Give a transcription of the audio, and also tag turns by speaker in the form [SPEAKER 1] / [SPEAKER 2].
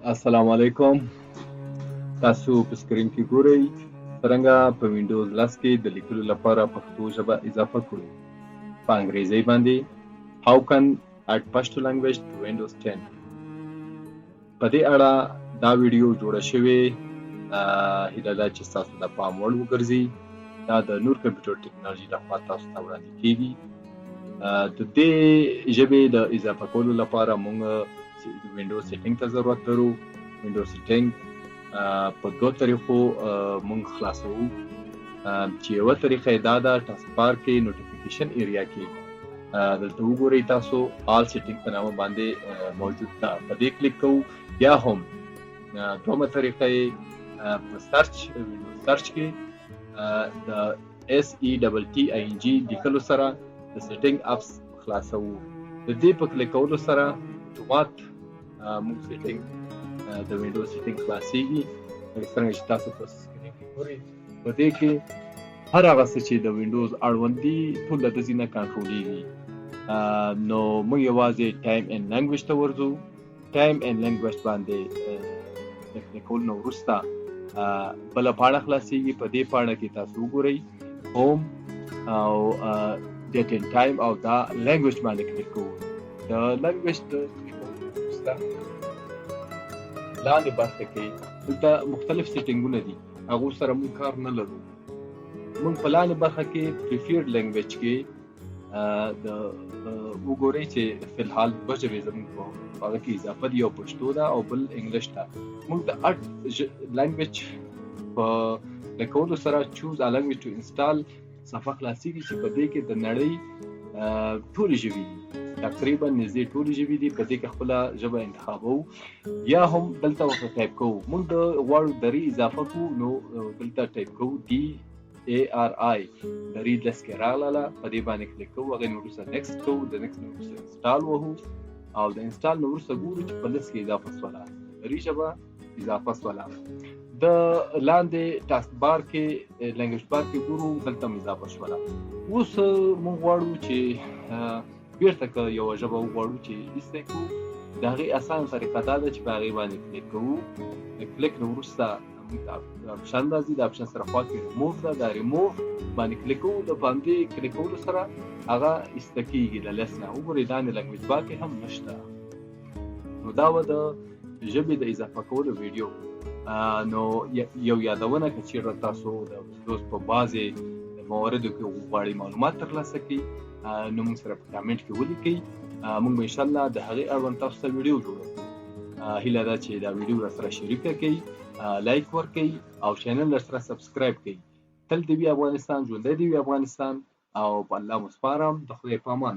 [SPEAKER 1] السلام علیکم. تاسو په سکرین کې ګورئ څرنګه په وينډوز 10 کې د لیکلو لپاره پښتو ژبه اضافه کړو په انګریزي باندې. How can add Pashto language to Windows 10. په دې اړه دا ویډیو جوړه شوې هیله ده چې تاسو د پام وړ وګرځي. دا د نور کمپیوټر ټیکنالوژي لخوا تاسو ته وړاندې کیږي. د دې ژبې د اضافه کولو لپاره موږ وينډوز سیټینګ ته ضرورت لرو. وينډوز سیټینګ په دوه طریقو موږ خلاصو چې یو طریقه دا ده ټاسک بار کې نوټیفیکیشن ایریا کې دلته وګورئ تاسو آل سیټینګ په نامه باندې موجود ده. په دې کلیک کوو. یا هم دومره طریقه یې په سرچ وينډوز سرچ کې د SETTING ليکلو سره د سیټینګ اپس خلاصو. د دې په کلیک کولو سره اتومات موږ سیټینګ د وينډوز سیټینګ خلاصيږي. څنګه چې تاسو په سکرین کې ګورئ په دې کې هر هغه څه چې د وينډوز اړوند دي ټول د دې نه کنټرولېږي. نو موږ یوازې ټایم اینډ لینګویج ته ورځو. ټایم اینډ لینګویج باندې د کلیک کولو نه وروسته بل پاڼه خلاصيږي. په دې پاڼه کې تاسو وګورئ هوم او ډیټ اینډ ټایم او دا لینګویج باندې کلیک کوو. د لینګویج د لاندې برخه کې دلته مختلف سیټینګونه دي، هغه سره موږ کار نه لرو. موږ په لاندې برخه کې پریفیرډ لینګویج کې د وګورئ چې فی الحال دوه ژبې زموږ په هغه کې اضافه دي، یو پښتو ده او بل انګلیش ده. موږ د لینګویج په لیکلو سره چوز ا لینګویج ټو انسټال صفحه خلاصيږي چې په دې کې د نړۍ ټولې ژبې دي، تقریبا نږدې ټولې ژبې دي. په دې کې خپله ژبه انتخابو یا هم دلته ورته ټایپ کوو. موږ د غواړو دري اضافه کوو نو دلته ټایپ کوو DARI دري لس کې راغله. په دې باندې کلیک کوو. هغې نه وروسته نیکسټ کوو. د نیکسټ نه وروسته انسټال وهو او د انسټال نه وروسته ګورو چې په لس کې اضافه شوله، دري ژبه اضافه شوله. د لاندې ټاسک بار کې لینګویج بار کې ګورو دلته اضافه شوله. اوس موږ غواړو چې بیرته که یوه ژبه وغواړو چې ایسته کړو، د هغې اسانه طریقه دا ده چې په هغې باندې کلیک کوو. د کلیک نه وروسته موږ ته اپشن راځي. د اپشن سره خوا کې ریموو ده. دا ریموو باندې کلیک کوو. د باندې کلیک کولو سره هغه ایسته کېږي د لیست نه. وګورئ لاندې لینګویج بار کې هم نشته. نو دا به د ژبې د اضافه کولو ویډیو. نو یو یادونه که چېرته تاسو د ویډیوز په بعضې مواردو کې غواړئ معلومات ترلاسه کړئ نو موږ سره په کامنټ کې ولیکئ. موږ به انشاءالله د هغې اړوند تاسو ته ویډیو جوړوو. هیله ده چې دا ویډیو راسره شریکه کړئ، لایک ورکړئ او چینل راسره سبسکرايب کړئ. تل دې وي افغانستان، ژوندی دې وي افغانستان او په الله مو سپارم. د خدای په امان.